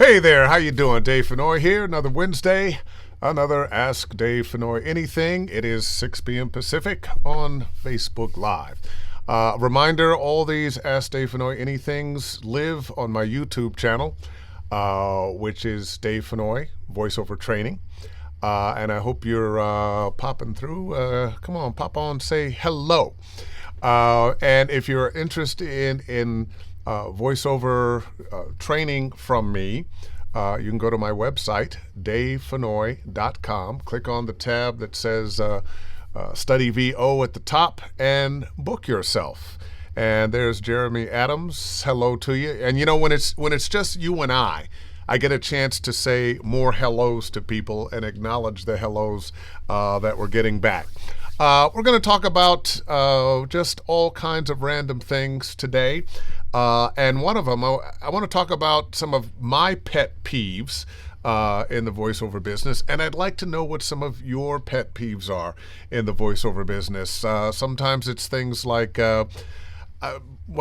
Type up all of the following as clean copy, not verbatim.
Hey there, how you doing? Dave Fennoy here. Another Wednesday, another Ask Dave Fennoy Anything. It is 6 p.m. Pacific on Facebook Live. Reminder, all these Ask Dave Fennoy Anythings live on my YouTube channel, which is Dave Fennoy Voiceover Training. And I hope you're popping through. Come on, pop on, say hello. And if you're interested in voiceover training from me, you can go to my website, davefennoy.com. Click on the tab that says Study VO at the top and book yourself. And there's Jeremy Adams. Hello to you. And you know, when it's just you and I get a chance to say more hellos to people and acknowledge the hellos that we're getting back. We're going to talk about just all kinds of random things today. And one of them, I want to talk about some of my pet peeves in the voiceover business. And I'd like to know what some of your pet peeves are in the voiceover business. Sometimes it's things like, one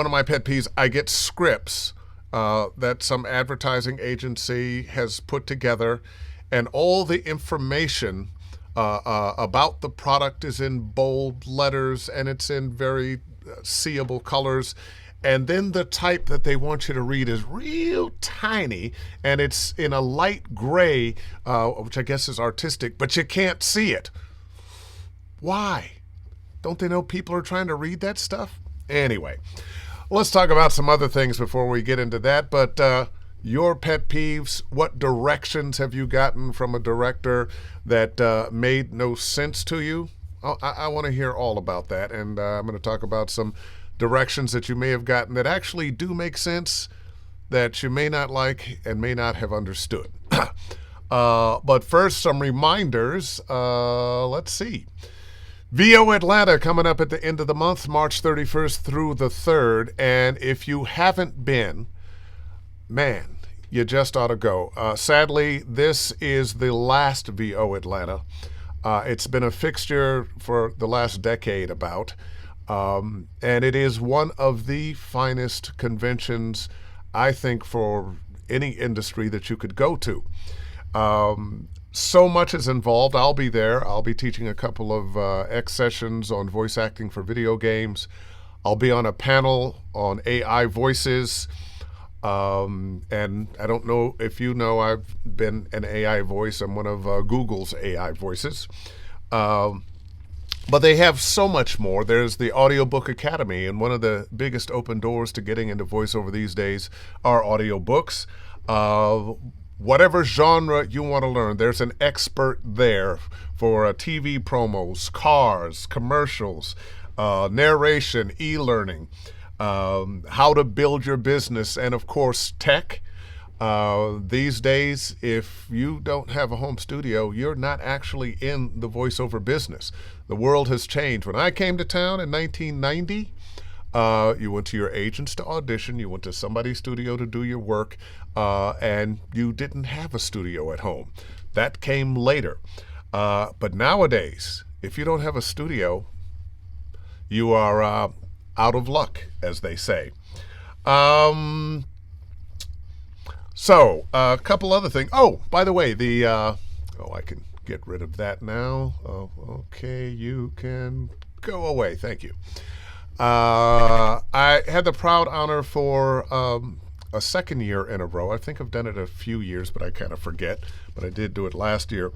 of my pet peeves, I get scripts that some advertising agency has put together, and all the information about the product is in bold letters and it's in very seeable colors. And then the type that they want you to read is real tiny, and it's in a light gray, which I guess is artistic, but you can't see it. Why? Don't they know people are trying to read that stuff? Anyway, let's talk about some other things before we get into that. But your pet peeves, what directions have you gotten from a director that made no sense to you? I want to hear all about that, and I'm going to talk about some directions that you may have gotten that actually do make sense, that you may not like and may not have understood. But first, some reminders. Let's see. VO Atlanta coming up at the end of the month, March 31st through the 3rd. And if you haven't been, man, you just ought to go. Sadly, this is the last VO Atlanta. It's been a fixture for the last decade about. And it is one of the finest conventions, I think, for any industry that you could go to. So much is involved. I'll be there. I'll be teaching a couple of X sessions on voice acting for video games. I'll be on a panel on AI voices. And I don't know if you know, I've been an AI voice. I'm one of Google's AI voices. But they have so much more. There's the Audiobook Academy, and one of the biggest open doors to getting into voiceover these days are audiobooks. Whatever genre you want to learn, there's an expert there for TV promos, cars, commercials, narration, e-learning, how to build your business, and of course, tech. These days, if you don't have a home studio, you're not actually in the voiceover business. The world has changed. When I came to town in 1990, you went to your agents to audition, you went to somebody's studio to do your work, and you didn't have a studio at home. That came later. But nowadays, if you don't have a studio, you are out of luck, as they say. So, a couple other things. Oh, by the way, I can get rid of that now. Oh, okay, you can go away. Thank you. I had the proud honor for a second year in a row. I think I've done it a few years, but I kind of forget. But I did do it last year.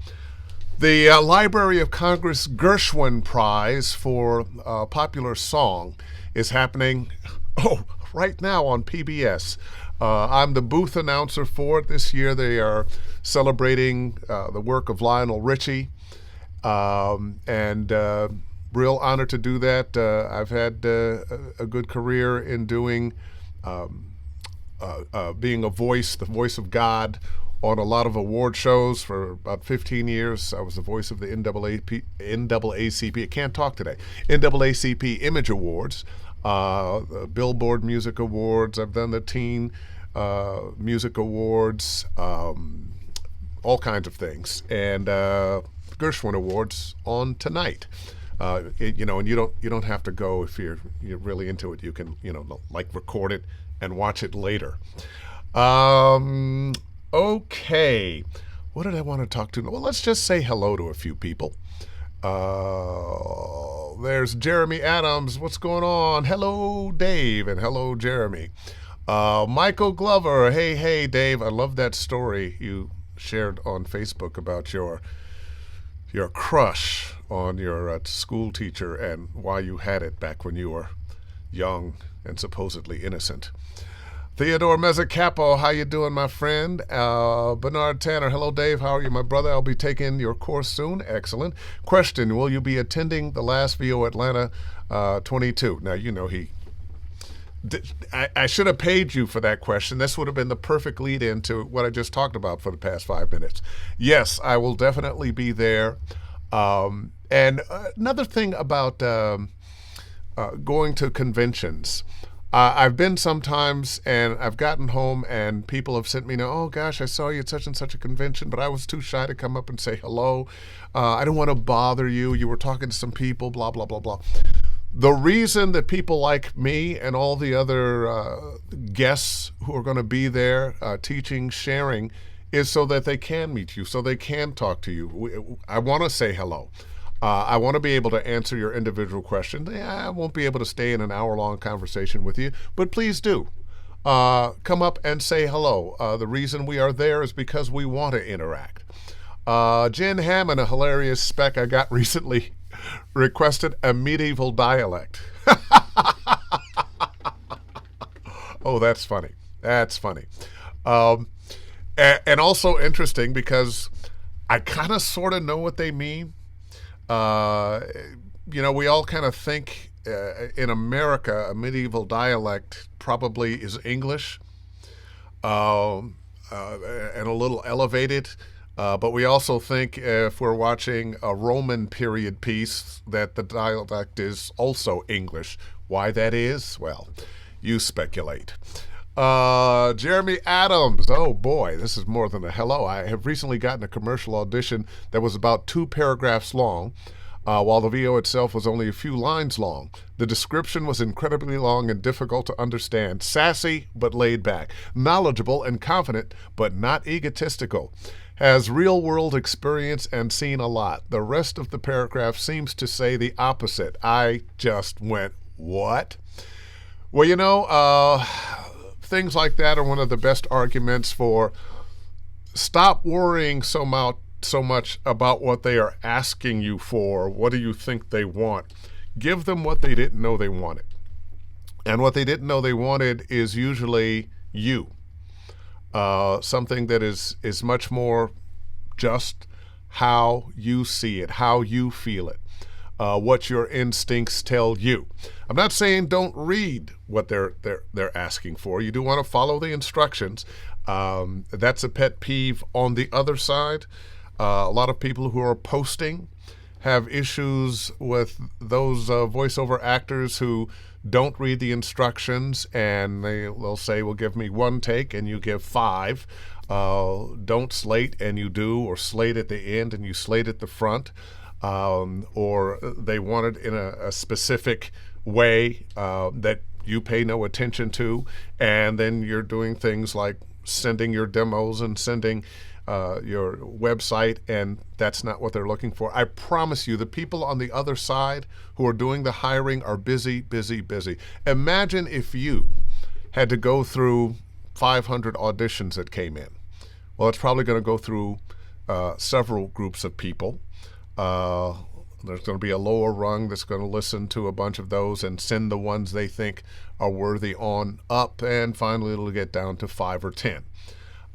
The Library of Congress Gershwin Prize for Popular Song is happening right now on PBS. I'm the booth announcer for it. This year they are celebrating the work of Lionel Richie, and real honor to do that. I've had a good career in doing being a voice, the voice of God, on a lot of award shows for about 15 years. I was the voice of the NAACP. I can't talk today. NAACP Image Awards. Billboard Music Awards. I've done the Teen Music Awards, all kinds of things, and Gershwin Awards on tonight. And you don't have to go if you're really into it. You can like record it and watch it later. Okay. What did I want to talk to? Well, let's just say hello to a few people. There's Jeremy Adams. What's going on? Hello, Dave, and hello, Jeremy. Michael Glover. Hey, Dave. I love that story you shared on Facebook about your crush on your school teacher and why you had it back when you were young and supposedly innocent. Theodore Mezzacapo, how you doing, my friend? Bernard Tanner, hello, Dave. How are you, my brother? I'll be taking your course soon. Excellent. Question, will you be attending the last VO Atlanta 22? Now, you know I should have paid you for that question. This would have been the perfect lead in to what I just talked about for the past 5 minutes. Yes, I will definitely be there. And another thing about going to conventions, I've been sometimes and I've gotten home and people have sent me, oh gosh, I saw you at such and such a convention, but I was too shy to come up and say hello. I don't want to bother you. You were talking to some people, blah, blah, blah, blah. The reason that people like me and all the other guests who are going to be there teaching, sharing, is so that they can meet you, so they can talk to you. I want to say hello. I want to be able to answer your individual questions. I won't be able to stay in an hour-long conversation with you, but please do. Come up and say hello. The reason we are there is because we want to interact. Jen Hammond, a hilarious spec I got recently, requested a medieval dialect. Oh, that's funny. That's funny. And also interesting because I kind of sort of know what they mean. We all kind of think in America a medieval dialect probably is English and a little elevated. But we also think if we're watching a Roman period piece that the dialect is also English. Why that is? Well, you speculate. Jeremy Adams. Oh boy, this is more than a hello. I have recently gotten a commercial audition that was about 2 paragraphs long, while the VO itself was only a few lines long. The description was incredibly long and difficult to understand. Sassy, but laid back. Knowledgeable and confident, but not egotistical. Has real-world experience and seen a lot. The rest of the paragraph seems to say the opposite. I just went, what? Well, things like that are one of the best arguments for stop worrying so much about what they are asking you for. What do you think they want? Give them what they didn't know they wanted. And what they didn't know they wanted is usually you. Something that is much more just how you see it, how you feel it, what your instincts tell you. I'm not saying don't read what they're asking for. You do want to follow the instructions. That's a pet peeve on the other side. A lot of people who are posting have issues with those voiceover actors who don't read the instructions, and they'll say, well, give me 1 take, and you give 5. Don't slate, and you do, or slate at the end, and you slate at the front. Or they want it in a specific way that you pay no attention to, and then you're doing things like sending your demos and sending your website, and that's not what they're looking for. I promise you, the people on the other side who are doing the hiring are busy, busy, busy. Imagine if you had to go through 500 auditions that came in. Well, it's probably going to go through several groups of people. There's going to be a lower rung that's going to listen to a bunch of those and send the ones they think are worthy on up, and finally it'll get down to 5 or 10.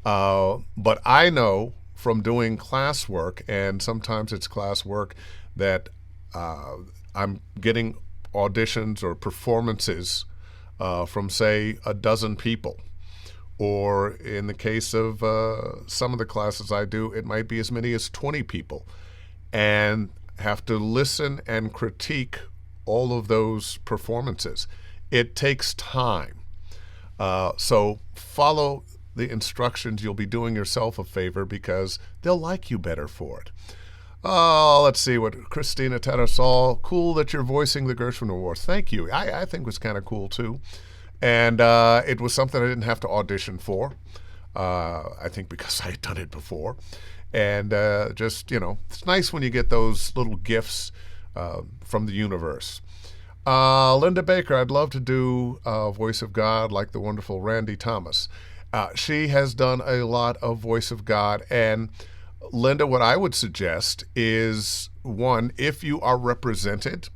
But I know from doing classwork, and sometimes it's classwork, that I'm getting auditions or performances from, say, a dozen people. Or in the case of some of the classes I do, it might be as many as 20 people. And have to listen and critique all of those performances. It takes time. So follow the instructions. You'll be doing yourself a favor because they'll like you better for it. Let's see what Christina Tattersall. Cool that you're voicing the Gershwin Awards. Thank you. I think it was kind of cool too. And it was something I didn't have to audition for. I think because I had done it before. And just, it's nice when you get those little gifts from the universe. Linda Baker, I'd love to do Voice of God like the wonderful Randy Thomas. She has done a lot of Voice of God. And Linda, what I would suggest is, one, if you are represented,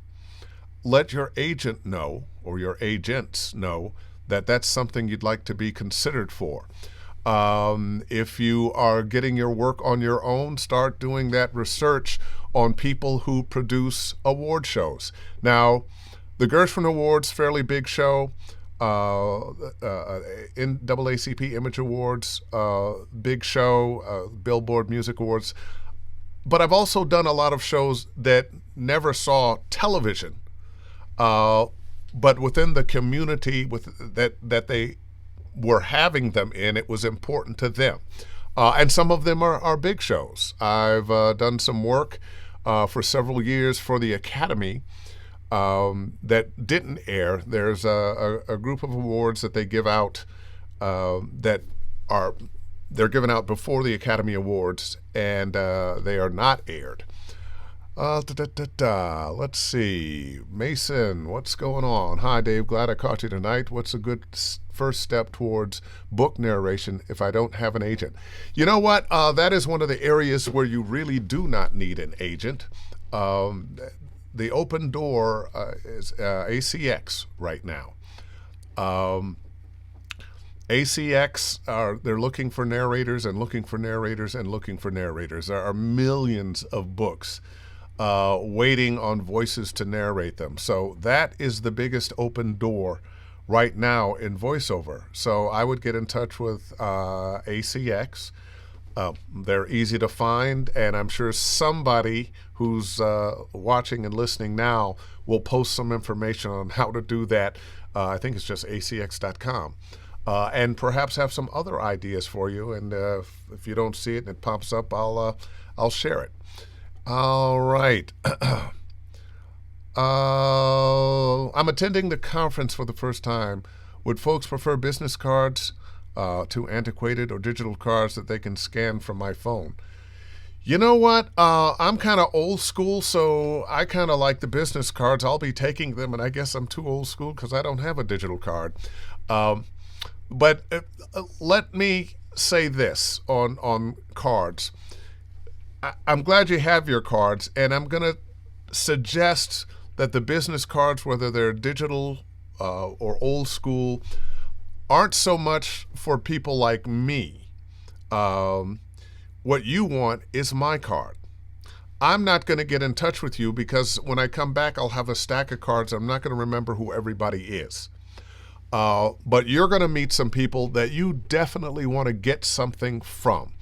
let your agent know, or your agents know, that that's something you'd like to be considered for. If you are getting your work on your own, start doing that research on people who produce award shows. Now, the Gershwin Awards, fairly big show. NAACP Image Awards, big show. Billboard Music Awards. But I've also done a lot of shows that never saw television, but within the community that they were having them in, it was important to them. And some of them are big shows. I've done some work for several years for the Academy that didn't air. There's a group of awards that they give out they're given out before the Academy Awards, and they are not aired. Let's see. Mason, what's going on? Hi, Dave. Glad I caught you tonight. What's a good first step towards book narration if I don't have an agent? You know what? That is one of the areas where you really do not need an agent. The open door is ACX right now. ACX, they're looking for narrators and looking for narrators and looking for narrators. There are millions of books waiting on voices to narrate them. So that is the biggest open door right now in voiceover. So I would get in touch with ACX. They're easy to find, and I'm sure somebody who's watching and listening now will post some information on how to do that. I think it's just acx.com. And perhaps have some other ideas for you. And if you don't see it and it pops up, I'll share it. All right. I'm attending the conference for the first time. Would folks prefer business cards to antiquated or digital cards that they can scan from my phone? You know what? I'm kind of old school, so I kind of like the business cards. I'll be taking them, and I guess I'm too old school because I don't have a digital card. But let me say this on cards. I'm glad you have your cards, and I'm going to suggest that the business cards, whether they're digital or old school, aren't so much for people like me. What you want is my card. I'm not going to get in touch with you because when I come back, I'll have a stack of cards. I'm not going to remember who everybody is. But you're going to meet some people that you definitely want to get something from.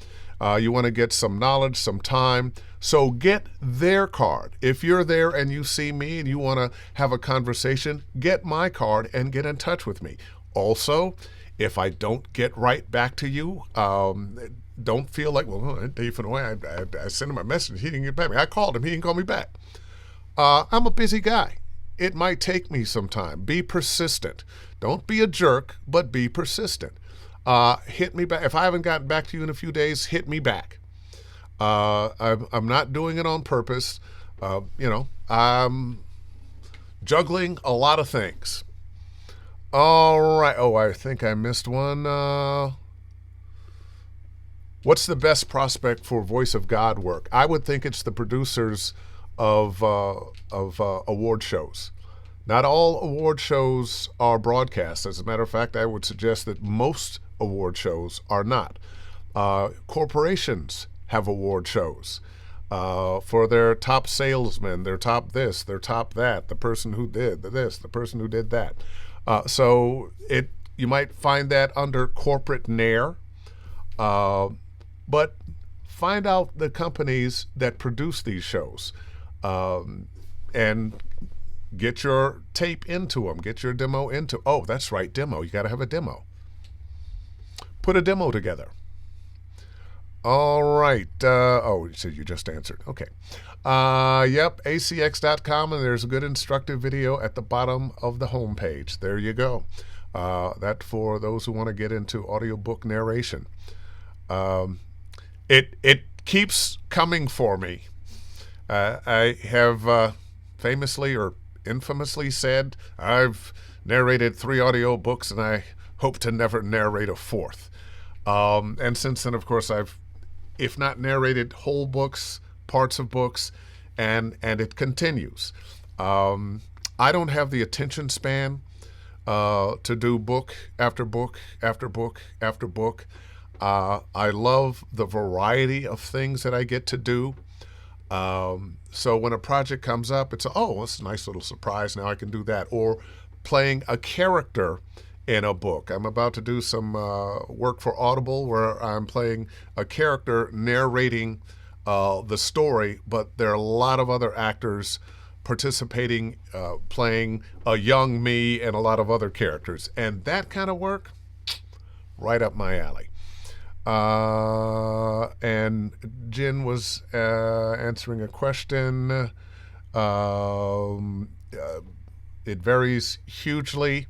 You want to get some knowledge, some time. So get their card. If you're there and you see me and you want to have a conversation, get my card and get in touch with me. Also, if I don't get right back to you, don't feel like, well, Dave Fennoy, I sent him a message. He didn't get back to me. I called him. He didn't call me back. I'm a busy guy. It might take me some time. Be persistent. Don't be a jerk, but be persistent. Hit me back. If I haven't gotten back to you in a few days, hit me back. I'm not doing it on purpose. I'm juggling a lot of things. All right. Oh, I think I missed one. What's the best prospect for Voice of God work? I would think it's the producers of award shows. Not all award shows are broadcast. As a matter of fact, I would suggest that most award shows are not. Corporations have award shows for their top salesmen, their top this, their top that, the person who did this, the person who did that. So you might find that under corporate nair, but find out the companies that produce these shows and get your tape into them, get your demo into. Oh, that's right, demo. You got to have a demo. Put a demo together. All right. So you just answered. Okay. Yep, acx.com, and there's a good instructive video at the bottom of the homepage. There you go. That for those who want to get into audiobook narration. It keeps coming for me. I have famously or infamously said I've narrated 3 audiobooks and I hope to never narrate a 4th. And since then, of course, I've, if not narrated whole books, parts of books, and it continues. I don't have the attention span to do book after book after book after book. I love the variety of things that I get to do. So when a project comes up, it's, oh, it's a nice little surprise. Now I can do that. Or playing a character in a book. I'm about to do some work for Audible where I'm playing a character narrating the story, but there are a lot of other actors participating, playing a young me and a lot of other characters. And that kind of work, right up my alley. And Jen was answering a question. It varies hugely.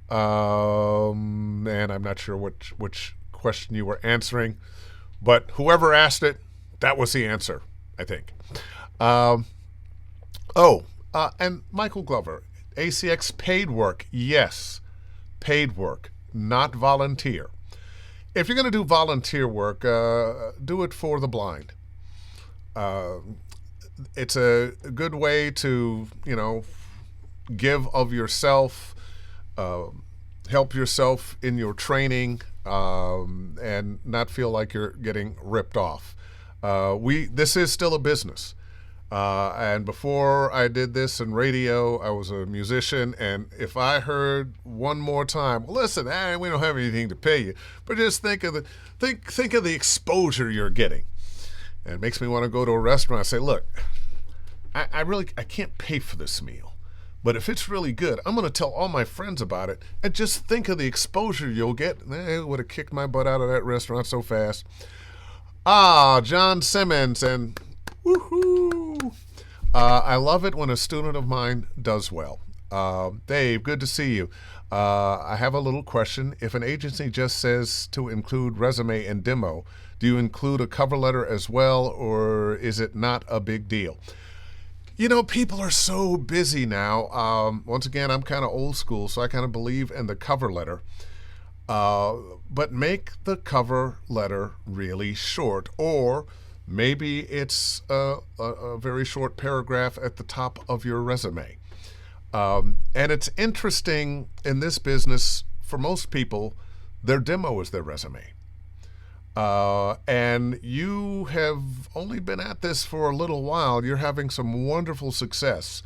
And I'm not sure which question you were answering, but whoever asked it, that was the answer, I think. And Michael Glover, ACX paid work. Yes, paid work, not volunteer. If you're going to do volunteer work, do it for the blind. It's a good way to, give of yourself, help yourself in your training, and not feel like you're getting ripped off. This is still a business. And before I did this in radio, I was a musician, and if I heard one more time, listen, we don't have anything to pay you, but just think of the exposure you're getting. And it makes me want to go to a restaurant and say, look, I can't pay for this meal, but if it's really good, I'm going to tell all my friends about it, and just think of the exposure you'll get. It would have kicked my butt out of that restaurant so fast. John Simmons, and woohoo! I love it when a student of mine does well. Dave, good to see you. I have a little question. If an agency just says to include resume and demo, do you include a cover letter as well, or is it not a big deal? People are so busy now. Once again, I'm kind of old school, so I kind of believe in the cover letter. But make the cover letter really short, or maybe it's a very short paragraph at the top of your resume. And it's interesting in this business, for most people, their demo is their resume. And you have only been at this for a little while. You're having some wonderful success.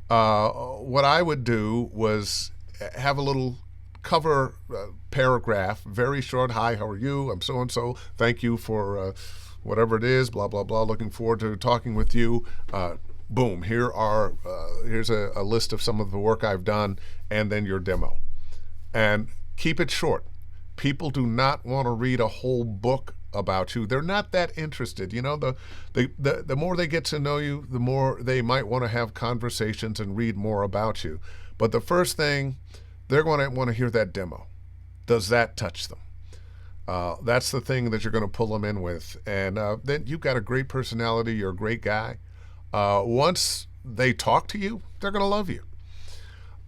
What I would do was have a little cover paragraph, very short. Hi, how are you? I'm so-and-so. Thank you for whatever it is, blah, blah, blah. Looking forward to talking with you. Boom, here's a list of some of the work I've done, and then your demo. And keep it short. People do not want to read a whole book about you. They're not that interested. The more they get to know you, the more they might want to have conversations and read more about you. But the first thing, they're going to want to hear that demo. Does that touch them? That's the thing that you're going to pull them in with. And then you've got a great personality. You're a great guy. Once they talk to you, they're going to love you.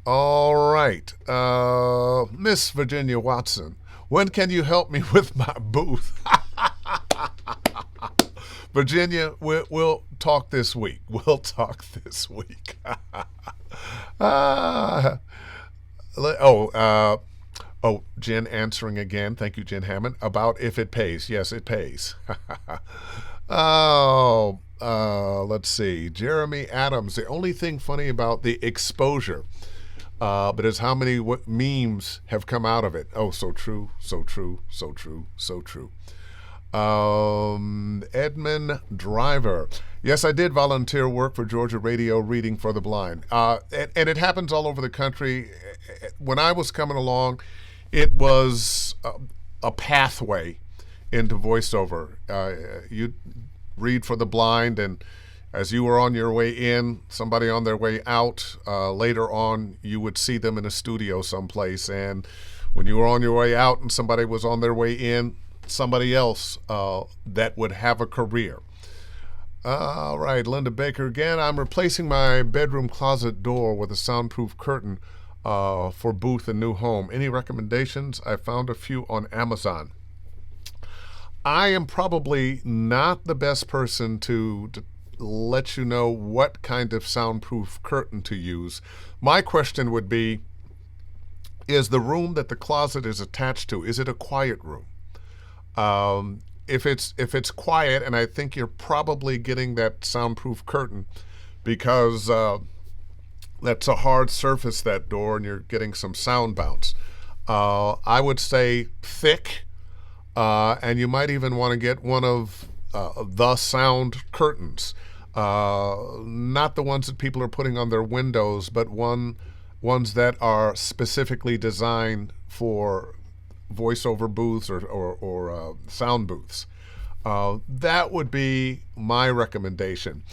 All right. Miss Virginia Watson, when can you help me with my booth? Virginia, we'll talk this week. Jen answering again. Thank you, Jen Hammond. About if it pays. Yes, it pays. Let's see. Jeremy Adams. The only thing funny about the exposure, but is how many memes have come out of it. Oh, so true, so true, so true, so true. Edmund Driver. Yes, I did volunteer work for Georgia Radio reading for the blind. And it happens all over the country. When I was coming along, it was a pathway into voiceover. You read for the blind, and As you were on your way in, somebody on their way out, later on, you would see them in a studio someplace. And when you were on your way out and somebody was on their way in, somebody else that would have a career. All right, Linda Baker again. I'm replacing my bedroom closet door with a soundproof curtain for booth and new home. Any recommendations? I found a few on Amazon. I am probably not the best person to let you know what kind of soundproof curtain to use. My question would be, is the room that the closet is attached to, is it a quiet room? If it's quiet, and I think you're probably getting that soundproof curtain because that's a hard surface, that door, and you're getting some sound bounce. I would say thick, and you might even want to get one of the sound curtains. Not the ones that people are putting on their windows, but ones that are specifically designed for voiceover booths or sound booths. That would be my recommendation.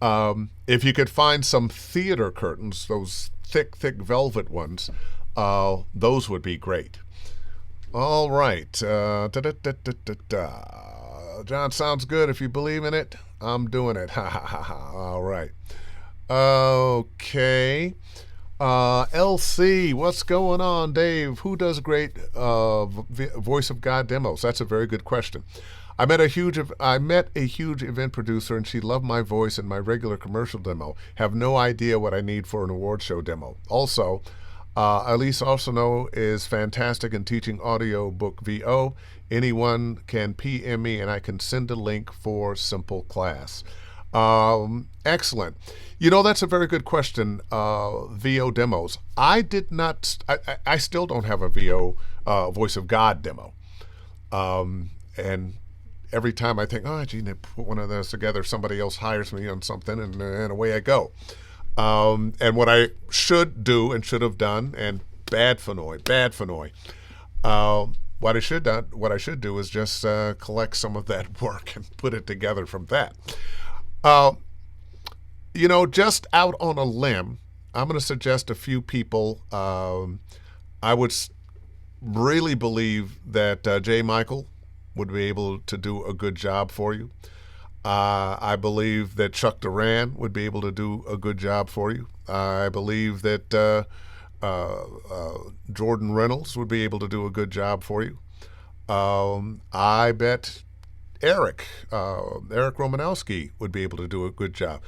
If you could find some theater curtains, those thick velvet ones, those would be great. All right. John, sounds good. If you believe in it, I'm doing it. Ha ha ha ha. All right. Okay. LC, what's going on, Dave? Who does great voice of God demos? That's a very good question. I met a huge event producer, and she loved my voice and my regular commercial demo. Have no idea what I need for an award show demo. Also, Elise Arsenault is fantastic in teaching audiobook VO. Anyone can PM me, and I can send a link for simple class. Excellent. That's a very good question. VO demos. I still don't have a VO voice of God demo. And every time I think, oh, gee, put one of those together, somebody else hires me on something, and away I go. And what I should do and should have done, and bad Fennoy. What I should do is just collect some of that work and put it together from that. Just out on a limb, I'm going to suggest a few people. I would really believe that J. Michael would be able to do a good job for you. I believe that Chuck Duran would be able to do a good job for you. I believe that Jordan Reynolds would be able to do a good job for you. I bet Eric Romanowski would be able to do a good job.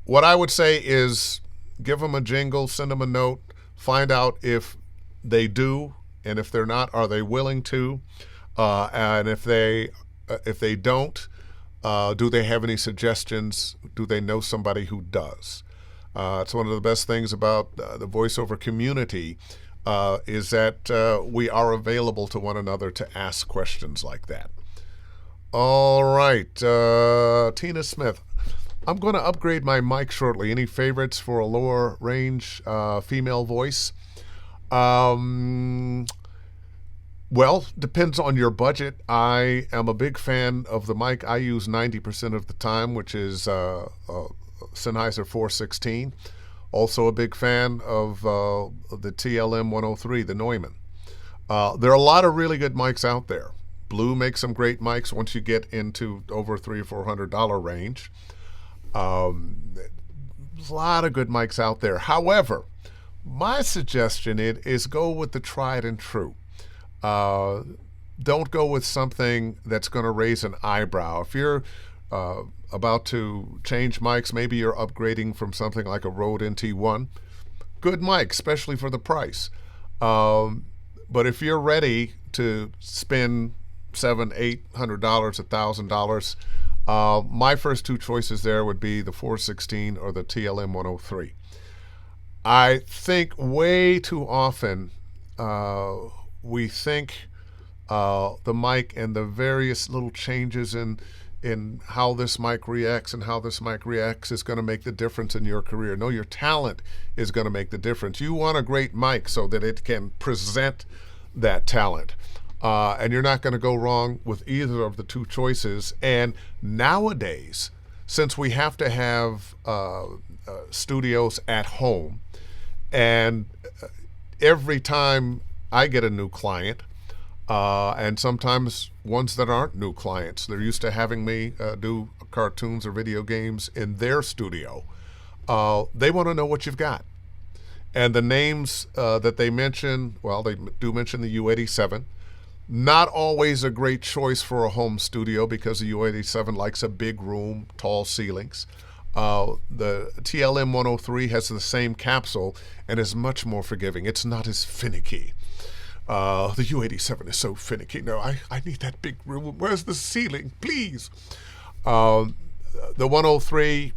What I would say is give them a jingle, send them a note, find out if they do, and if they're not, are they willing to? And if they don't, do they have any suggestions? Do they know somebody who does? It's one of the best things about the voiceover community is that we are available to one another to ask questions like that. All right, Tina Smith. I'm going to upgrade my mic shortly. Any favorites for a lower range female voice? Well, depends on your budget. I am a big fan of the mic I use 90% of the time, which is Sennheiser 416. Also a big fan of the TLM 103, the Neumann. There are a lot of really good mics out there. Blue makes some great mics once you get into over $300 or $400 range. There's a lot of good mics out there. However, my suggestion is go with the tried and true. Don't go with something that's going to raise an eyebrow. If you're about to change mics, maybe you're upgrading from something like a Rode NT1. Good mic, especially for the price. But if you're ready to spend $700, $800, $1,000, my first two choices there would be the 416 or the TLM 103. I think way too often we think the mic and the various little changes in how this mic reacts and how this mic reacts is going to make the difference in your career. No, your talent is going to make the difference. You want a great mic so that it can present that talent. And you're not going to go wrong with either of the two choices. And nowadays, since we have to have studios at home, and every time I get a new client, and sometimes ones that aren't new clients, they're used to having me do cartoons or video games in their studio. They want to know what you've got. And the names that they mention, well, they do mention the U87. Not always a great choice for a home studio because the U87 likes a big room, tall ceilings. The TLM 103 has the same capsule and is much more forgiving. It's not as finicky. The U87 is so finicky. No, I need that big room. Where's the ceiling? Please. The 103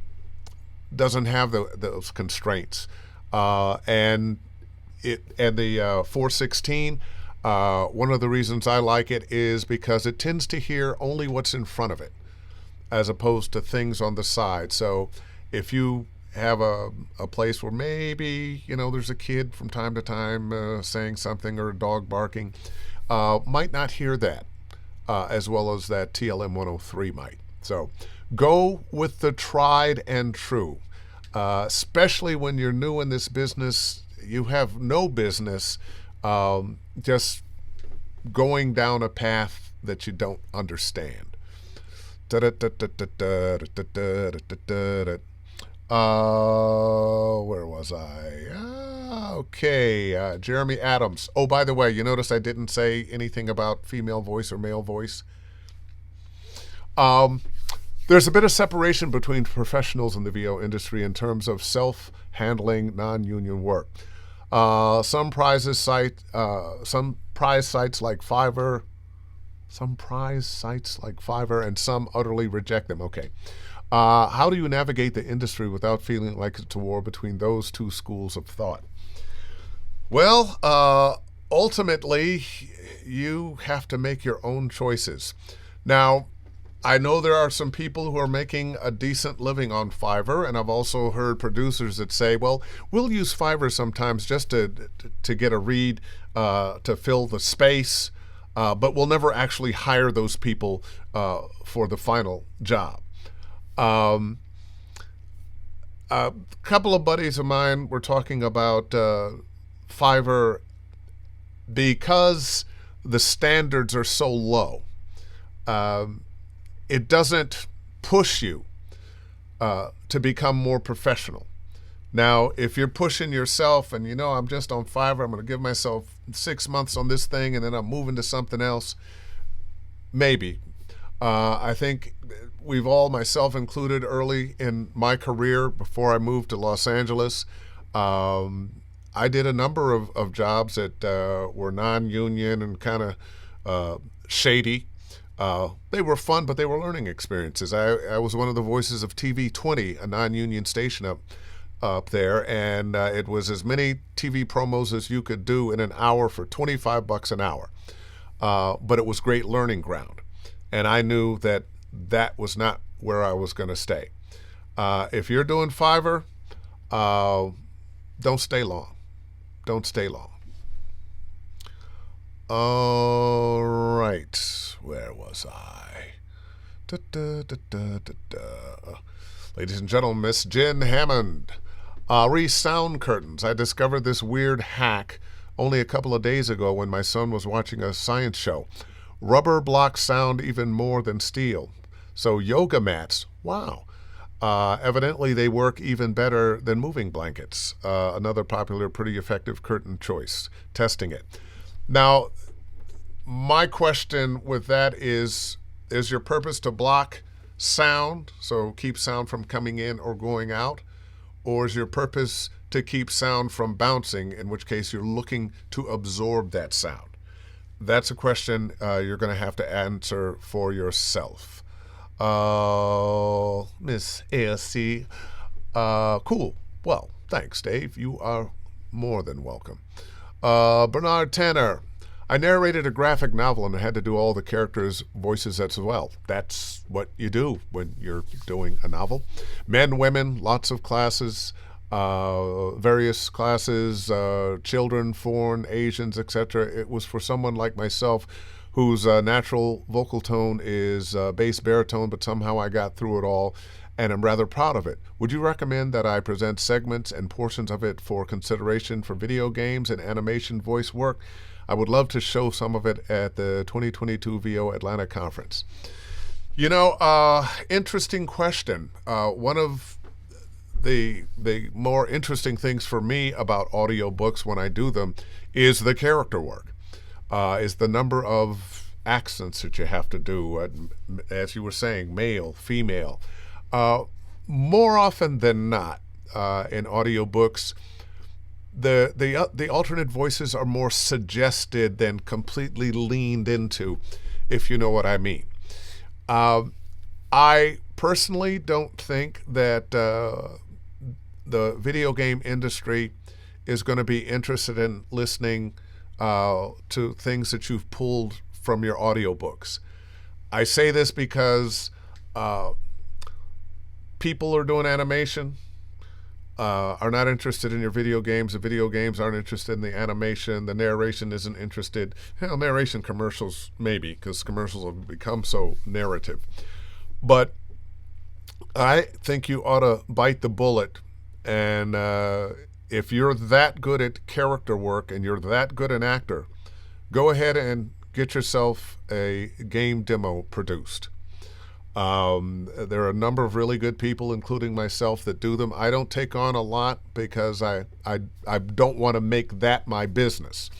doesn't have those constraints. And the 416, one of the reasons I like it is because it tends to hear only what's in front of it, as opposed to things on the side. So if you have a place where maybe, there's a kid from time to time saying something or a dog barking, might not hear that as well as that TLM 103 might. So go with the tried and true. Especially when you're new in this business, you have no business just going down a path that you don't understand. Where was I? Okay, Jeremy Adams. Oh, by the way, you notice I didn't say anything about female voice or male voice. There's a bit of separation between professionals in the VO industry in terms of self-handling non-union work. Some prize sites like Fiverr, and some utterly reject them. Okay. How do you navigate the industry without feeling like it's a war between those two schools of thought? Well, ultimately, you have to make your own choices. Now, I know there are some people who are making a decent living on Fiverr, and I've also heard producers that say, well, we'll use Fiverr sometimes just to get a read, to fill the space, but we'll never actually hire those people for the final job. A couple of buddies of mine were talking about Fiverr because the standards are so low. It doesn't push you to become more professional. Now, if you're pushing yourself and I'm just on Fiverr, I'm going to give myself 6 months on this thing and then I'm moving to something else, maybe. I think we've all, myself included, early in my career before I moved to Los Angeles, I did a number of jobs that were non-union and kind of shady. They were fun, but they were learning experiences. I was one of the voices of TV 20, a non-union station up there, and it was as many TV promos as you could do in an hour for $25 an hour. But it was great learning ground, and I knew that was not where I was going to stay. If you're doing Fiverr, don't stay long. Don't stay long. All right, where was I? Ladies and gentlemen, Miss Jen Hammond. Sound curtains. I discovered this weird hack only a couple of days ago when my son was watching a science show. Rubber blocks sound even more than steel. So yoga mats, wow. Evidently they work even better than moving blankets. Another popular, pretty effective curtain choice. Testing it. Now, my question with that is your purpose to block sound, so keep sound from coming in or going out? Or is your purpose to keep sound from bouncing, in which case you're looking to absorb that sound? That's a question you're going to have to answer for yourself. Miss ASC. Cool. Well, thanks, Dave. You are more than welcome. Bernard Tanner. I narrated a graphic novel and I had to do all the characters' voices as well. That's what you do when you're doing a novel. Men, women, lots of classes, various classes, children, foreign, Asians, etc. It was for someone like myself whose natural vocal tone is bass baritone, but somehow I got through it all. and am rather proud of it. Would you recommend that I present segments and portions of it for consideration for video games and animation voice work? I would love to show some of it at the 2022 VO Atlanta conference. Interesting question. One of the more interesting things for me about audiobooks when I do them is the character work, is the number of accents that you have to do, as you were saying, male, female. More often than not, in audiobooks, the alternate voices are more suggested than completely leaned into, if you know what I mean. I personally don't think that the video game industry is going to be interested in listening to things that you've pulled from your audiobooks. I say this because people are doing animation, are not interested in your video games. The video games aren't interested in the animation. The narration isn't interested. Narration commercials, maybe, because commercials have become so narrative. But I think you ought to bite the bullet. And if you're that good at character work and you're that good an actor, go ahead and get yourself a game demo produced. There are a number of really good people, including myself, that do them. I don't take on a lot because I don't want to make that my business.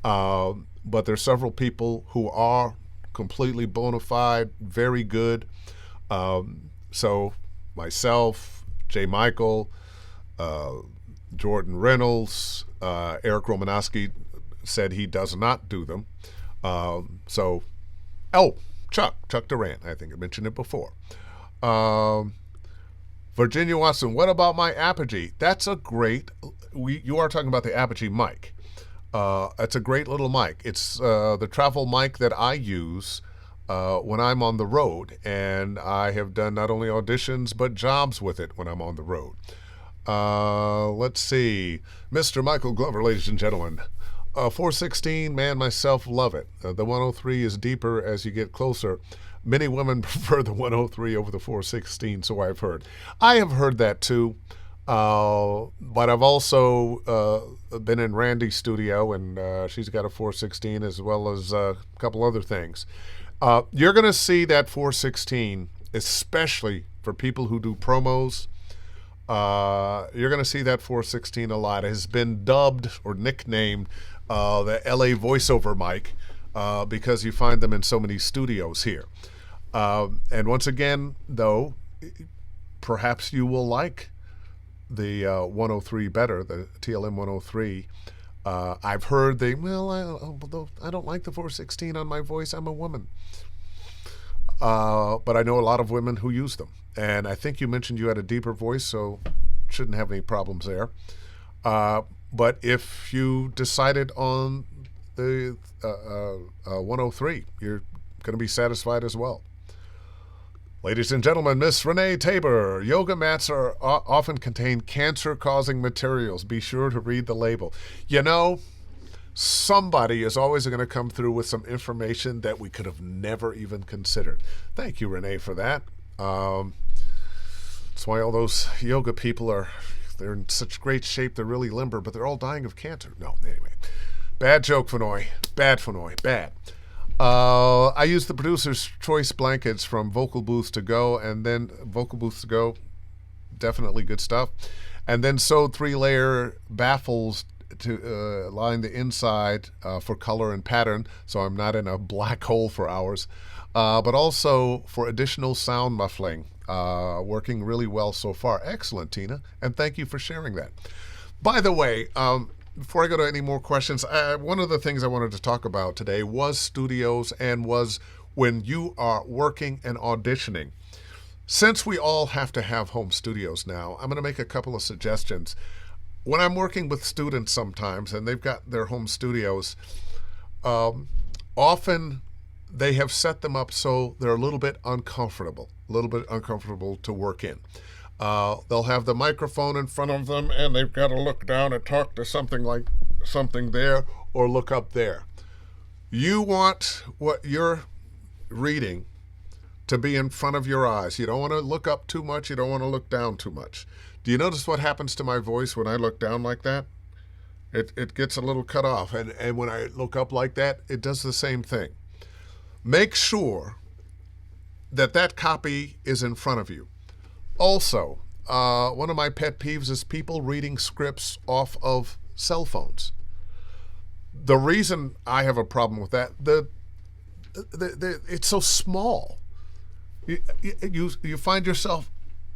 But there's several people who are completely bona fide, very good. So myself, J. Michael, Jordan Reynolds, Eric Romanowski said he does not do them. Chuck Durant, I think I mentioned it before. Virginia Watson, what about my Apogee? That's a great, you are talking about the Apogee mic. It's a great little mic. It's the travel mic that I use when I'm on the road, and I have done not only auditions but jobs with it when I'm on the road. Let's see. Mr. Michael Glover, ladies and gentlemen. 416, man, myself love it. The 103 is deeper as you get closer. Many women prefer the 103 over the 416, so I've heard. I have heard that too, but I've also been in Randy's studio, and she's got a 416 as well as a couple other things. You're going to see that 416, especially for people who do promos. You're going to see that 416 a lot. It has been dubbed or nicknamed the LA voiceover mic because you find them in so many studios here. And once again, though, perhaps you will like the 103 better, the TLM 103. I've heard I don't like the 416 on my voice. I'm a woman. But I know a lot of women who use them. And I think you mentioned you had a deeper voice, so shouldn't have any problems there. But if you decided on the 103, you're going to be satisfied as well. Ladies and gentlemen, Miss Renee Tabor, yoga mats often contain cancer-causing materials. Be sure to read the label. Somebody is always going to come through with some information that we could have never even considered. Thank you, Renee, for that. That's why all those yoga people they're in such great shape, they're really limber, but they're all dying of cancer. No, anyway. Bad joke, Fennoy. Bad, Fennoy. Bad. I use the Producer's Choice blankets from Vocal Booths to Go, and then Vocal Booths to Go, definitely good stuff. And then sewed 3-layer baffles to line the inside for color and pattern, so I'm not in a black hole for hours. But also for additional sound muffling. Working really well so far. Excellent, Tina, and thank you for sharing that. By the way, before I go to any more questions, one of the things I wanted to talk about today was studios and was when you are working and auditioning. Since we all have to have home studios now, I'm going to make a couple of suggestions. When I'm working with students sometimes, and they've got their home studios, often they have set them up so they're a little bit uncomfortable to work in. They'll have the microphone in front of them, and they've got to look down and talk to something there, or look up there. You want what you're reading to be in front of your eyes. You don't want to look up too much. You don't want to look down too much. Do you notice what happens to my voice when I look down like that? It gets a little cut off. And when I look up like that, it does the same thing. Make sure that copy is in front of you. Also, one of my pet peeves is people reading scripts off of cell phones. The reason I have a problem with that, it's so small. You find yourself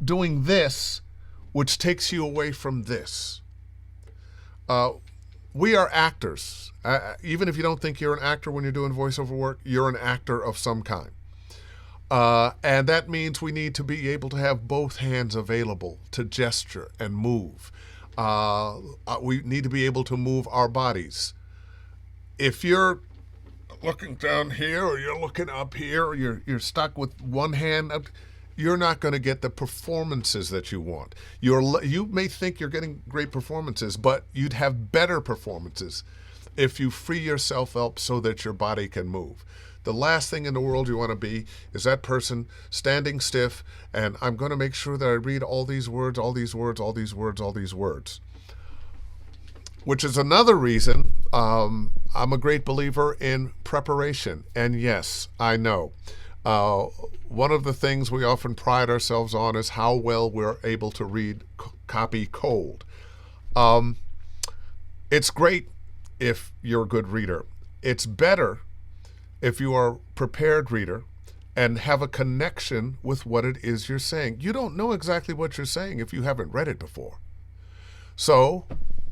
doing this, which takes you away from this. We are actors. Even if you don't think you're an actor when you're doing voiceover work, you're an actor of some kind. And that means we need to be able to have both hands available to gesture and move. We need to be able to move our bodies. If you're looking down here or you're looking up here or you're stuck with one hand up, you're not going to get the performances that you want. You may think you're getting great performances, but you'd have better performances if you free yourself up so that your body can move. The last thing in the world you want to be is that person standing stiff, and I'm going to make sure that I read all these words, all these words, all these words, all these words. Which is another reason I'm a great believer in preparation. And yes, I know. One of the things we often pride ourselves on is how well we're able to read copy cold. It's great if you're a good reader. It's better if you are a prepared reader and have a connection with what it is you're saying. You don't know exactly what you're saying if you haven't read it before. So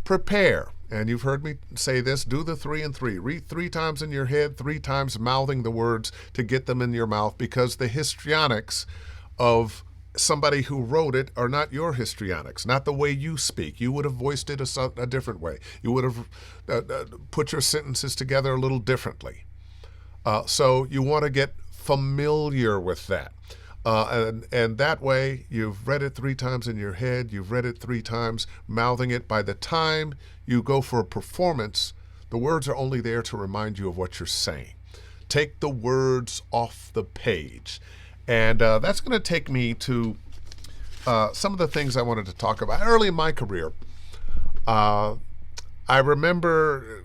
prepare. And you've heard me say this, do the 3 and 3. Read 3 times in your head, 3 times mouthing the words to get them in your mouth, because the histrionics of somebody who wrote it are not your histrionics, not the way you speak. You would have voiced it a different way. You would have put your sentences together a little differently. So you want to get familiar with that. And that way, you've read it 3 times in your head, you've read it 3 times, mouthing it. By the time you go for a performance, the words are only there to remind you of what you're saying. Take the words off the page. And that's going to take me to some of the things I wanted to talk about. Early in my career, I remember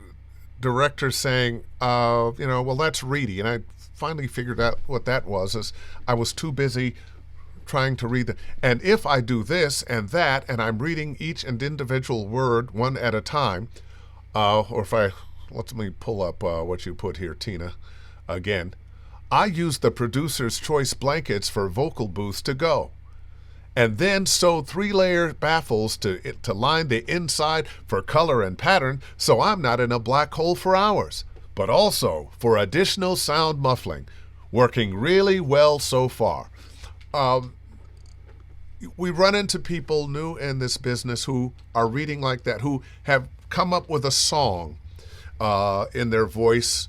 directors saying, well, that's reedy. And I finally figured out what that was, is I was too busy trying to read and if I do this and that, and I'm reading each and individual word one at a time, or if let me pull up what you put here, Tina, again. I use the producer's choice blankets for vocal booths to go, and then sewed 3-layer baffles to line the inside for color and pattern, so I'm not in a black hole for hours, but also for additional sound muffling. Working really well so far. We run into people new in this business who are reading like that, who have come up with a song in their voice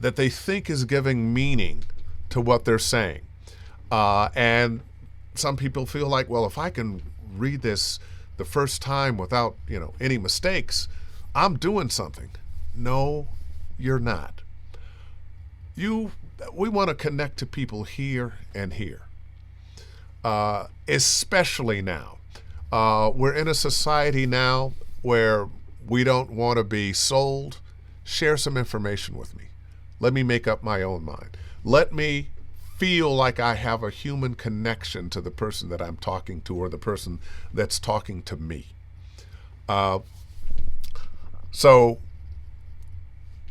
that they think is giving meaning to what they're saying. And some people feel like, well, if I can read this the first time without, any mistakes, I'm doing something. No, you're not. We want to connect to people here and here. Especially now. We're in a society now where we don't want to be sold. Share some information with me. Let me make up my own mind. Let me feel like I have a human connection to the person that I'm talking to, or the person that's talking to me. So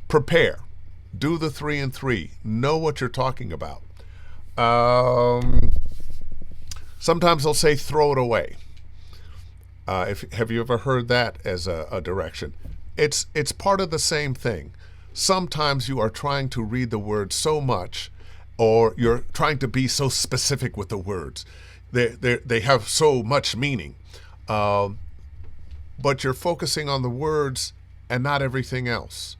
prepare. Do the 3 and 3. Know what you're talking about. Sometimes they'll say throw it away. Have you ever heard that as a direction? It's part of the same thing. Sometimes you are trying to read the words so much, or you're trying to be so specific with the words. They have so much meaning. But you're focusing on the words and not everything else.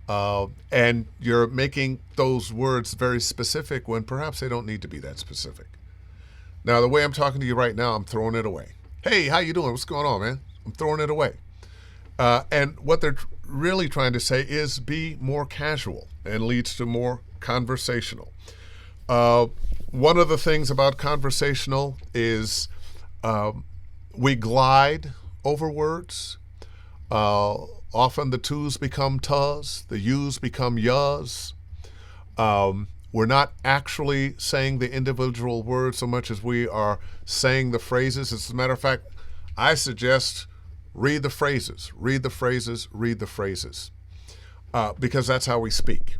And you're making those words very specific when perhaps they don't need to be that specific. Now, the way I'm talking to you right now, I'm throwing it away. Hey, how you doing? What's going on, man? I'm throwing it away. And what they're really trying to say is be more casual, and leads to more conversational. One of the things about conversational is we glide over words. Often the twos become tus, the yous become yas. We're not actually saying the individual words so much as we are saying the phrases. As a matter of fact, I suggest read the phrases, read the phrases, read the phrases, because that's how we speak.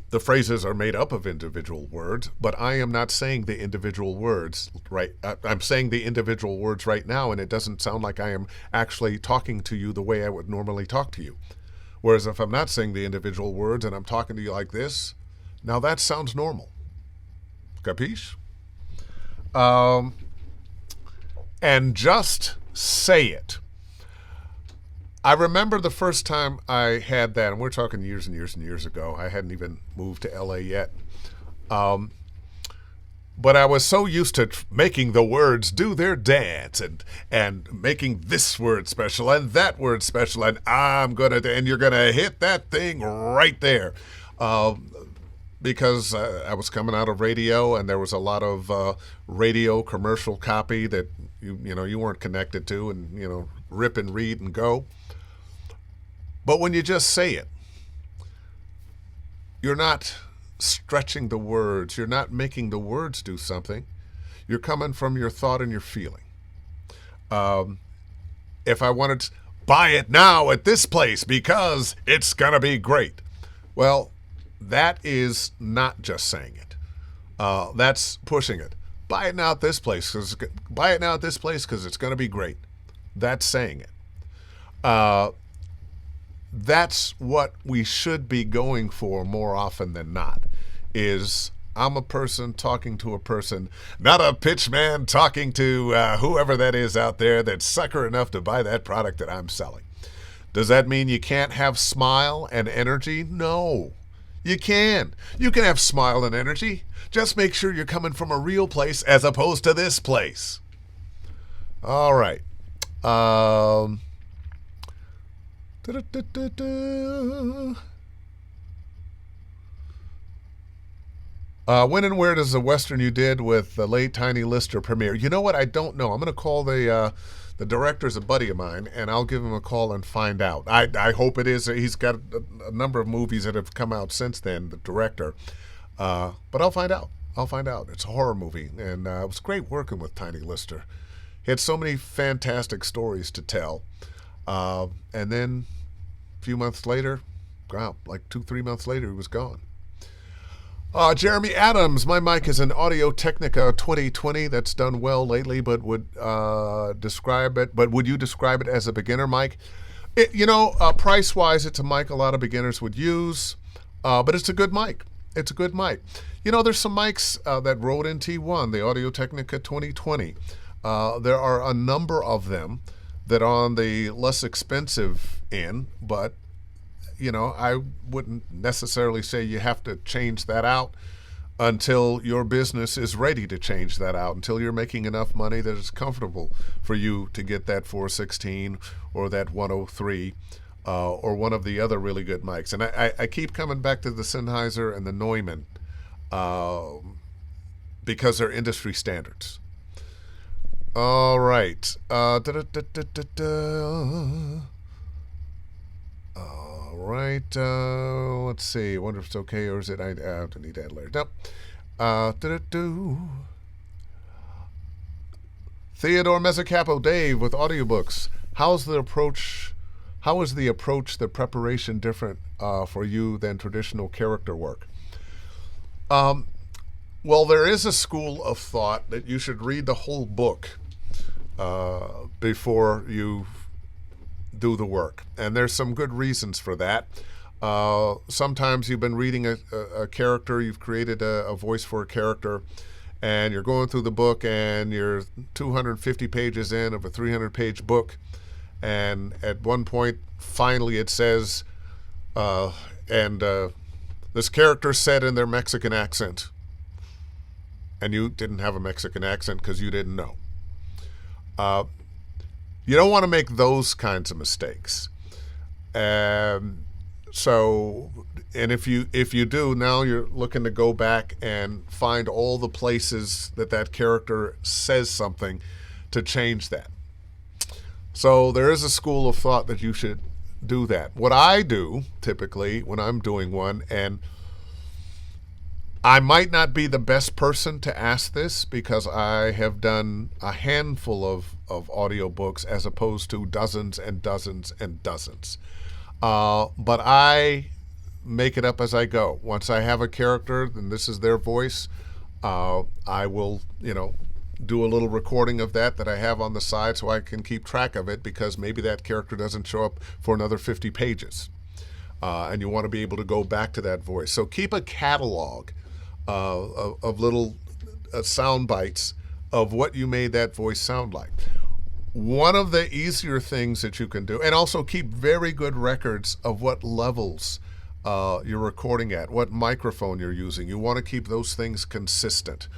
The phrases are made up of individual words, but I am not saying the individual words right. I'm saying the individual words right now, and it doesn't sound like I am actually talking to you the way I would normally talk to you. Whereas if I'm not saying the individual words and I'm talking to you like this, now that sounds normal. Capiche? And just say it. I remember the first time I had that, and we're talking years and years and years ago. I hadn't even moved to LA yet. But I was so used to making the words do their dance and making this word special and that word special, and and you're gonna hit that thing right there. Because I was coming out of radio, and there was a lot of radio commercial copy that you weren't connected to, and rip and read and go. But when you just say it, you're not stretching the words. You're not making the words do something. You're coming from your thought and your feeling. If I wanted to buy it now at this place because it's going to be great. Well, that is not just saying it. That's pushing it. Buy it now at this place because it's going to be great. That's saying it. That's what we should be going for more often than not, is I'm a person talking to a person, not a pitch man talking to whoever that is out there that's sucker enough to buy that product that I'm selling. Does that mean you can't have smile and energy? No, you can. You can have smile and energy. Just make sure you're coming from a real place as opposed to this place. All right. When and where does the Western you did with the late Tiny Lister premiere? You know what? I don't know. I'm going to call the director's a buddy of mine, and I'll give him a call and find out. I hope it is. He's got a number of movies that have come out since then, the director. But I'll find out. It's a horror movie, and it was great working with Tiny Lister. He had so many fantastic stories to tell. And then a few months later, like 2-3 months later, he was gone. Jeremy Adams, my mic is an Audio-Technica 2020 that's done well lately, but would you describe it as a beginner mic? Price-wise, it's a mic a lot of beginners would use, but it's a good mic. There's some mics that Rode in T1, the Audio-Technica 2020. There are a number of them that are on the less expensive end, but I wouldn't necessarily say you have to change that out until your business is ready to change that out, until you're making enough money that it's comfortable for you to get that 416 or that 103 or one of the other really good mics. And I keep coming back to the Sennheiser and the Neumann because they're industry standards. All right. All right. Let's see. I wonder if it's okay, or is it? I don't need that later. Nope. Theodore Mezzacapo, Dave with audiobooks. How is the approach, the preparation different for you than traditional character work? Well, there is a school of thought that you should read the whole book before you do the work. And there's some good reasons for that. Sometimes you've been reading a character, you've created a voice for a character, and you're going through the book and you're 250 pages in of a 300-page book. And at one point, finally it says, this character said in their Mexican accent. And you didn't have a Mexican accent because you didn't know. You don't want to make those kinds of mistakes. So, and if you do, now you're looking to go back and find all the places that that character says something to change that. So there is a school of thought that you should do that. What I do typically when I'm doing one, and I might not be the best person to ask this because I have done a handful of audiobooks as opposed to dozens and dozens and dozens. But I make it up as I go. Once I have a character, and this is their voice, I will, do a little recording of that I have on the side so I can keep track of it, because maybe that character doesn't show up for another 50 pages. And you want to be able to go back to that voice. So keep a catalog of little sound bites of what you made that voice sound like. One of the easier things that you can do, and also keep very good records of what levels you're recording at, what microphone you're using. You want to keep those things consistent.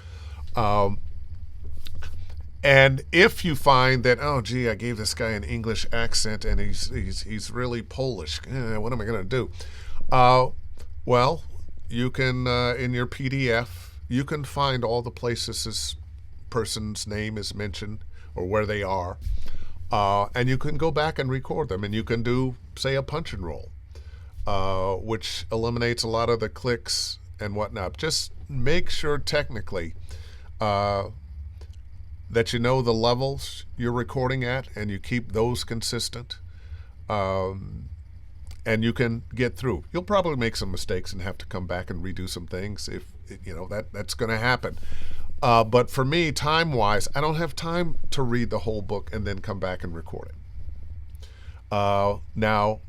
And if you find that, oh, gee, I gave this guy an English accent and he's really Polish, what am I going to do? Well, you can, in your PDF, you can find all the places this person's name is mentioned or where they are. And you can go back and record them. And you can do, say, a punch and roll, which eliminates a lot of the clicks and whatnot. Just make sure technically that you know the levels you're recording at, and you keep those consistent, and you can get through. You'll probably make some mistakes and have to come back and redo some things if that's going to happen. But for me, time-wise, I don't have time to read the whole book and then come back and record it. Now,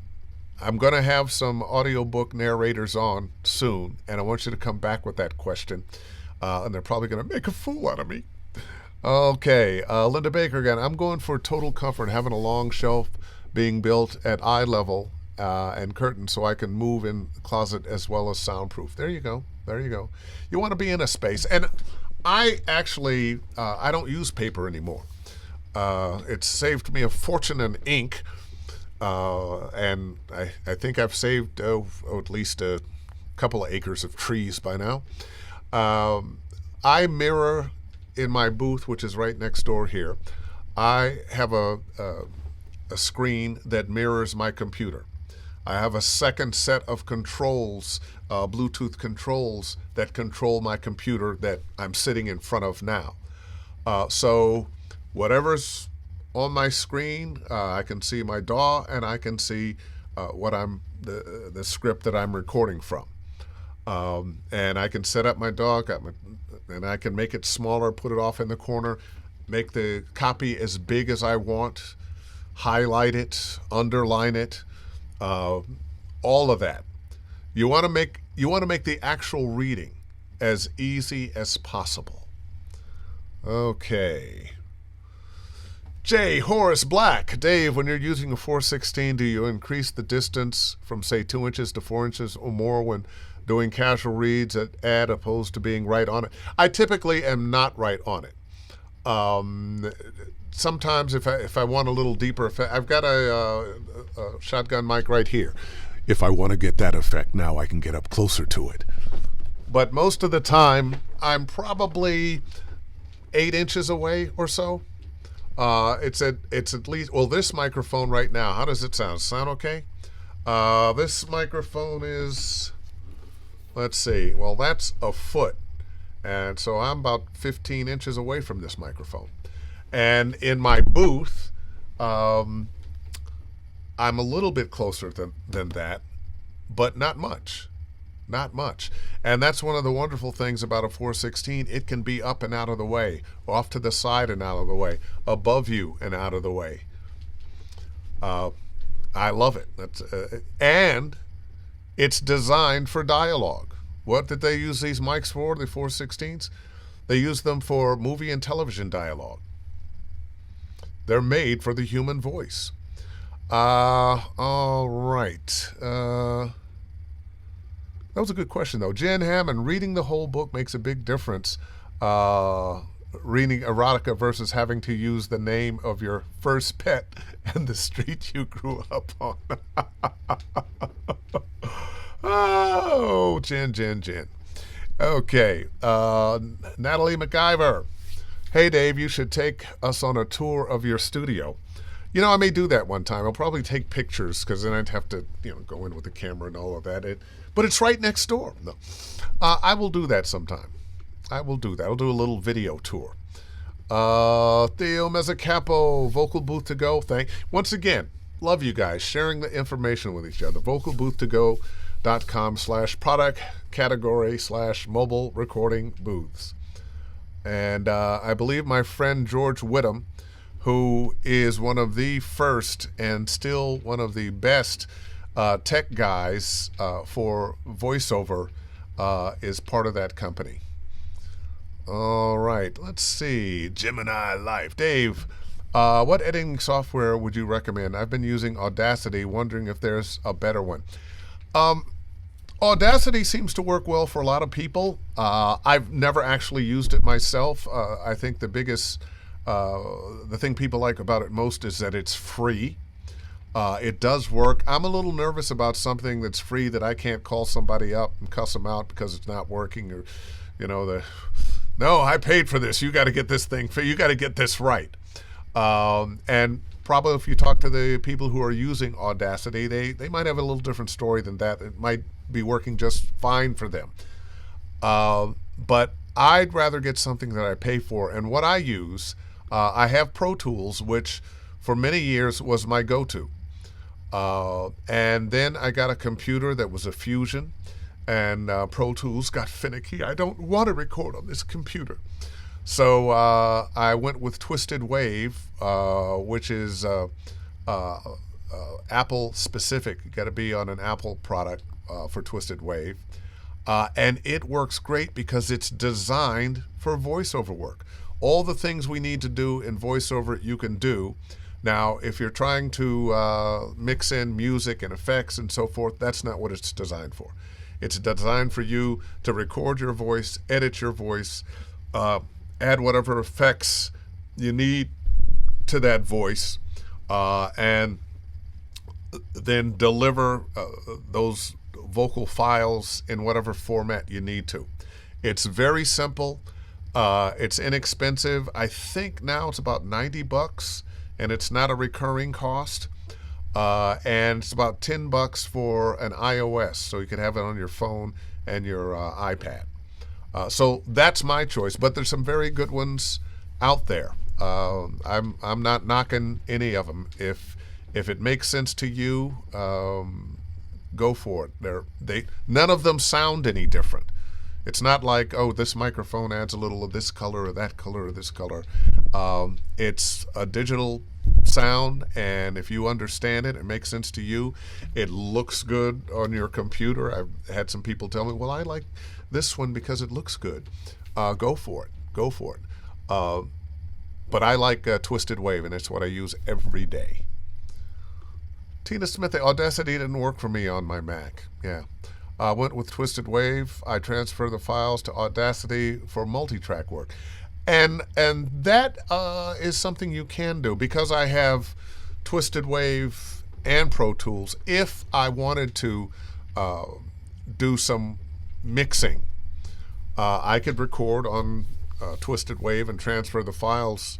I'm going to have some audiobook narrators on soon, and I want you to come back with that question, and they're probably going to make a fool out of me. Okay, Linda Baker again. I'm going for total comfort, having a long shelf being built at eye level and curtains so I can move in the closet as well as soundproof. There you go. You want to be in a space. And I actually, I don't use paper anymore. It's saved me a fortune in ink. And I think I've saved at least a couple of acres of trees by now. I mirror in my booth, which is right next door here. I have a screen that mirrors my computer. I have a second set of controls, Bluetooth controls that control my computer that I'm sitting in front of now. So whatever's on my screen, I can see my DAW and I can see what the script that I'm recording from. And I can set up my DAW, and I can make it smaller, put it off in the corner, make the copy as big as I want, highlight it, underline it, all of that. You want to make the actual reading as easy as possible. Okay. J. Horace Black. Dave, when you're using a 416, do you increase the distance from, say, 2 inches to 4 inches or more when doing casual reads at ad opposed to being right on it? I typically am not right on it. Sometimes if I want a little deeper effect, I've got a shotgun mic right here. If I want to get that effect now, I can get up closer to it. But most of the time, I'm probably 8 inches away or so. It's at least, well, this microphone right now, how does it sound? Sound okay? This microphone is, let's see, well, that's a foot. And so I'm about 15 inches away from this microphone. And in my booth, I'm a little bit closer than that, but not much. Not much. And that's one of the wonderful things about a 416. It can be up and out of the way, off to the side and out of the way, above you and out of the way. I love it. And it's designed for dialogue. What did they use these mics for, the 416s? They use them for movie and television dialogue. They're made for the human voice. All right. That was a good question, though. Jen Hammond, reading the whole book makes a big difference. Reading erotica versus having to use the name of your first pet and the street you grew up on. Oh, Jen. Okay. Natalie MacGyver. Hey, Dave, you should take us on a tour of your studio. I may do that one time. I'll probably take pictures because then I'd have to, go in with the camera and all of that. But it's right next door. No. I will do that sometime. I will do that. I'll do a little video tour. Theo Mezzacapo, Vocal Booth to Go. Once again, love you guys sharing the information with each other. vocalbooth2go.com/product category/mobile recording booths. And I believe my friend George Whittam, who is one of the first and still one of the best tech guys for voiceover, is part of that company. All right, let's see. Gemini Life. Dave, what editing software would you recommend? I've been using Audacity, wondering if there's a better one. Audacity seems to work well for a lot of people. I've never actually used it myself. I think the thing people like about it most is that it's free. It does work. I'm a little nervous about something that's free that I can't call somebody up and cuss them out because it's not working, or, no, I paid for this. You got to get this thing. You got to get this right. And probably if you talk to the people who are using Audacity, they might have a little different story than that. It might be working just fine for them. But I'd rather get something that I pay for. And what I use, I have Pro Tools, which for many years was my go-to. And then I got a computer that was a Fusion. And Pro Tools got finicky. I don't want to record on this computer. So I went with Twisted Wave, which is Apple specific. You got to be on an Apple product for Twisted Wave. And it works great because it's designed for voiceover work. All the things we need to do in voiceover, you can do. Now, if you're trying to mix in music and effects and so forth, that's not what it's designed for. It's designed for you to record your voice, edit your voice, add whatever effects you need to that voice, and then deliver those vocal files in whatever format you need to. It's very simple. It's inexpensive. I think now it's about $90, and it's not a recurring cost. And it's about $10 for an iOS, so you can have it on your phone and your iPad. So that's my choice, but there's some very good ones out there. I'm not knocking any of them. If it makes sense to you, go for it. None of them sound any different. It's not like, oh, this microphone adds a little of this color or that color or this color. It's a digital sound, and if you understand it, it makes sense to you. It looks good on your computer. I've had some people tell me, well, I like this one because it looks good. Go for it. But I like Twisted Wave, and it's what I use every day. Tina Smith, Audacity didn't work for me on my Mac. Yeah. I went with Twisted Wave. I transfer the files to Audacity for multi-track work. And that is something you can do, because I have Twisted Wave and Pro Tools. If I wanted to do some mixing, I could record on Twisted Wave and transfer the files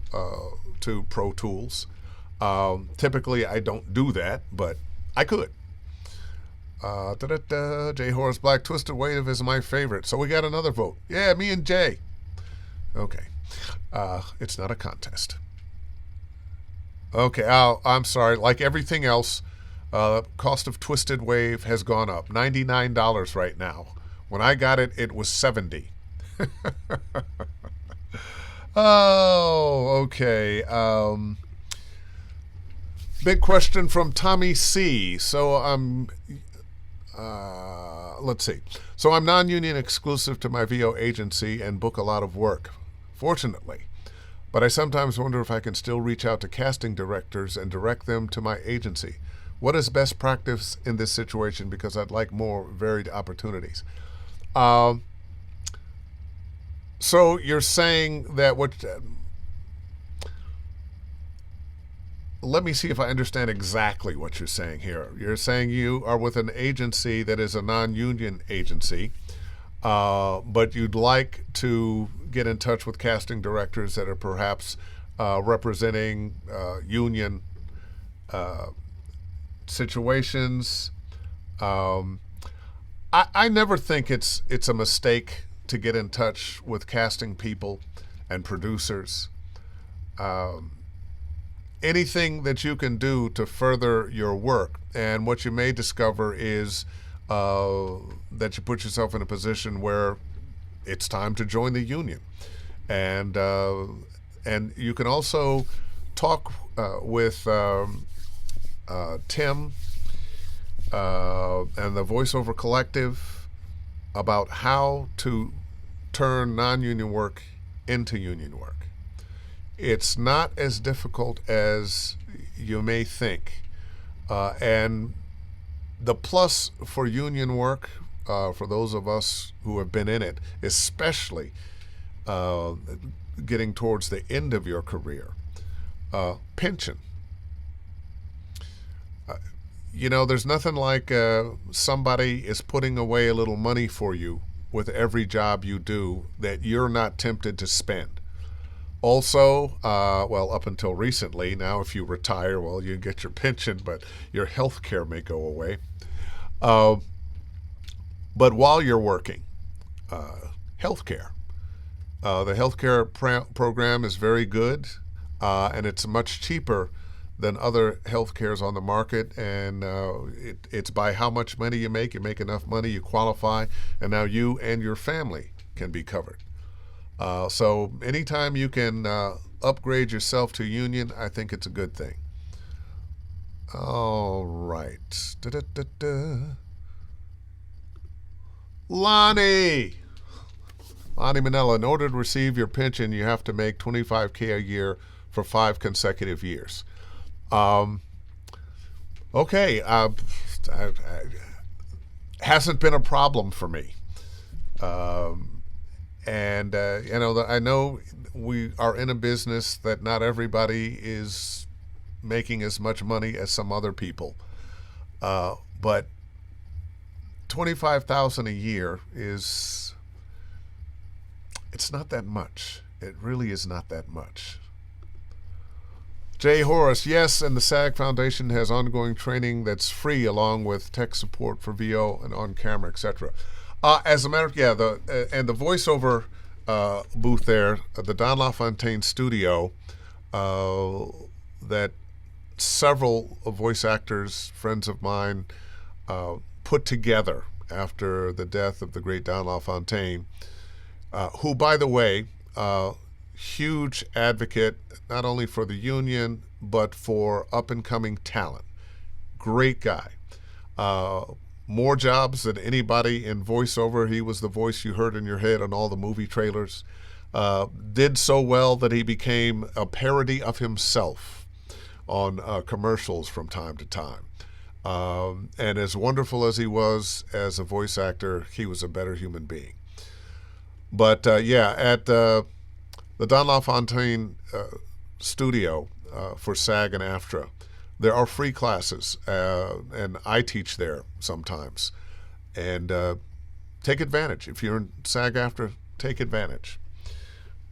to Pro Tools. Typically, I don't do that, but I could. Jay Horace Black, Twisted Wave is my favorite. So we got another vote. Yeah, me and Jay. Okay. It's not a contest. Okay, I'm sorry. Like everything else, cost of Twisted Wave has gone up. $99 right now. When I got it, it was $70. Oh, okay. Big question from Tommy C. So let's see. So I'm non-union exclusive to my VO agency and book a lot of work, fortunately. But I sometimes wonder if I can still reach out to casting directors and direct them to my agency. What is best practice in this situation? Because I'd like more varied opportunities. So you're saying that let me see if I understand exactly what you're saying here. You're saying you are with an agency that is a non-union agency, but you'd like to get in touch with casting directors that are perhaps representing union situations. I never think it's a mistake to get in touch with casting people and producers. Anything that you can do to further your work, and what you may discover is that you put yourself in a position where it's time to join the union, and you can also talk with Tim and the Voiceover Collective about how to turn non-union work into union work. It's not as difficult as you may think. And the plus for union work, for those of us who have been in it, especially getting towards the end of your career, pension. There's nothing like somebody is putting away a little money for you with every job you do that you're not tempted to spend. Also, up until recently, now if you retire, you get your pension, but your health care may go away. But while you're working, health care. The health care program is very good, and it's much cheaper than other health cares on the market, and it's by how much money you make. You make enough money, you qualify, and now you and your family can be covered. So anytime you can upgrade yourself to union, I think it's a good thing. All right. Lonnie Manella, in order to receive your pension, you have to make $25K a year for 5 consecutive years. Okay, hasn't been a problem for me. And I know we are in a business that not everybody is making as much money as some other people. But $25,000 a year it's not that much. It really is not that much. Jay Horace, yes, and the SAG Foundation has ongoing training that's free, along with tech support for VO and on camera, etc. As a matter of the voiceover booth there, the Don LaFontaine studio, that several voice actors, friends of mine, put together after the death of the great Don LaFontaine, who, by the way, huge advocate not only for the union but for up-and-coming talent. Great guy. More jobs than anybody in voiceover. He was the voice you heard in your head on all the movie trailers. Did so well that he became a parody of himself on commercials from time to time. And as wonderful as he was as a voice actor, he was a better human being. But at the Don LaFontaine studio for SAG and AFTRA, there are free classes, and I teach there sometimes. And take advantage. If you're in SAG-AFTRA, take advantage.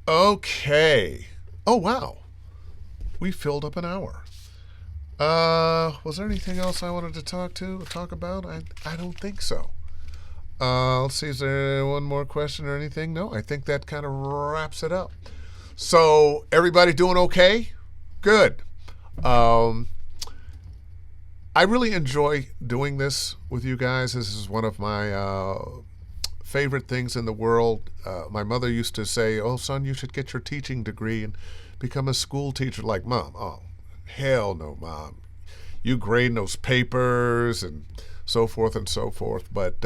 Okay. Oh, wow. We filled up an hour. Was there anything else I wanted to talk about? I don't think so. Let's see, is there one more question or anything? No, I think that kind of wraps it up. So, everybody doing okay? Good. I really enjoy doing this with you guys. This is one of my favorite things in the world. My mother used to say, "Oh, son, you should get your teaching degree and become a school teacher." Like, Mom, oh, hell no, Mom. You grade those papers and so forth and so forth. But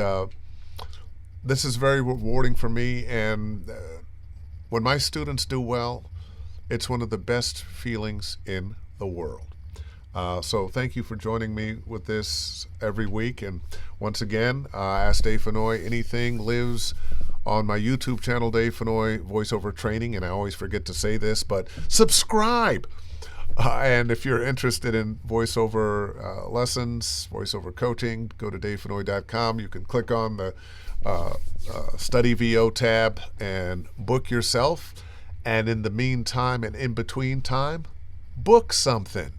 this is very rewarding for me. And when my students do well, it's one of the best feelings in the world. So thank you for joining me with this every week. And once again, Ask Dave Fennoy Anything lives on my YouTube channel, Dave Fennoy Voiceover Training. And I always forget to say this, but subscribe. And if you're interested in voiceover lessons, voiceover coaching, go to davefennoy.com. You can click on the Study VO tab and book yourself. And in the meantime and in between time, book something.